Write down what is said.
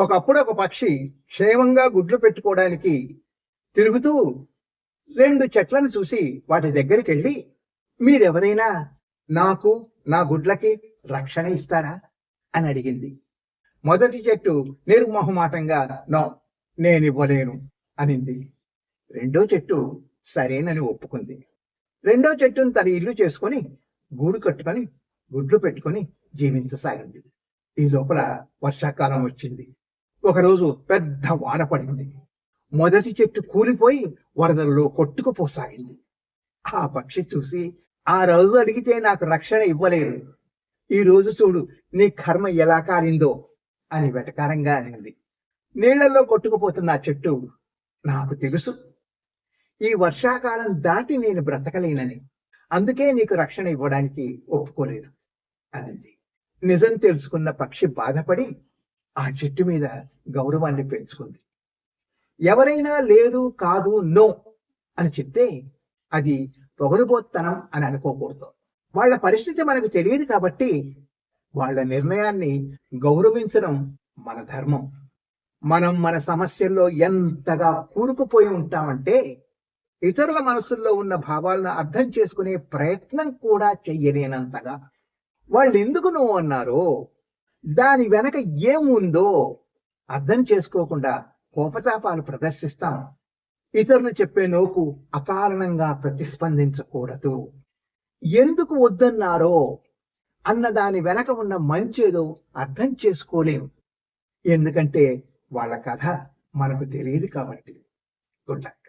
ఒకప్పుడు ఒక పక్షి క్షేమంగా గుడ్లు పెట్టుకోవడానికి తిరుగుతూ 2 చెట్లను చూసి వాటి దగ్గరికి వెళ్ళి, మీరెవరైనా నాకు నా గుడ్లకి రక్షణ ఇస్తారా అని అడిగింది. మొదటి చెట్టు నిర్మొహమాటంగా నో, నేనివ్వలేను అనింది. రెండో చెట్టు సరేనని ఒప్పుకుంది. రెండో చెట్టును తన ఇల్లు చేసుకొని గూడు కట్టుకొని గుడ్లు పెట్టుకొని జీవించసాగింది. ఈ లోపల వర్షాకాలం వచ్చింది. ఒకరోజు పెద్ద వాన పడింది. మొదటి చెట్టు కూలిపోయి వరదల్లో కొట్టుకుపోసాగింది. ఆ పక్షి చూసి, ఆ రోజు అడిగితే నాకు రక్షణ ఇవ్వలేదు, ఈ రోజు చూడు నీ కర్మ ఎలా కాలిందో అని వెటకారంగా అనింది. నీళ్లలో కొట్టుకుపోతున్న ఆ చెట్టు, నాకు తెలుసు ఈ వర్షాకాలం దాటి నేను బ్రతకలేనని, అందుకే నీకు రక్షణ ఇవ్వడానికి ఒప్పుకోలేదు అనింది. నిజం తెలుసుకున్న పక్షి బాధపడి ఆ చెట్టు మీద గౌరవాన్ని పెంచుకుంది. ఎవరైనా లేదు, కాదు, నో అని చెప్తే అది పొగరుబోత్తనం అని అనుకోకూడదు. వాళ్ళ పరిస్థితి మనకు తెలియదు కాబట్టి వాళ్ళ నిర్ణయాన్ని గౌరవించడం మన ధర్మం. మనం మన సమస్యల్లో ఎంతగా కూరుకుపోయి ఉంటామంటే ఇతరుల మనసుల్లో ఉన్న భావాలను అర్థం చేసుకునే ప్రయత్నం కూడా చెయ్యలేనంతగా. వాళ్ళు ఎందుకు నువ్వు అన్నారో, దాని వెనక ఏముందో అర్థం చేసుకోకుండా కోపతాపాలు ప్రదర్శిస్తాం. ఇతరులు చెప్పే నోకు అకారణంగా ప్రతిస్పందించకూడదు. ఎందుకు వద్దన్నారో అన్న దాని వెనక ఉన్న మంచేదో అర్థం చేసుకోలేం. ఎందుకంటే వాళ్ళ కథ మనకు తెలియదు కాబట్టి. Good luck.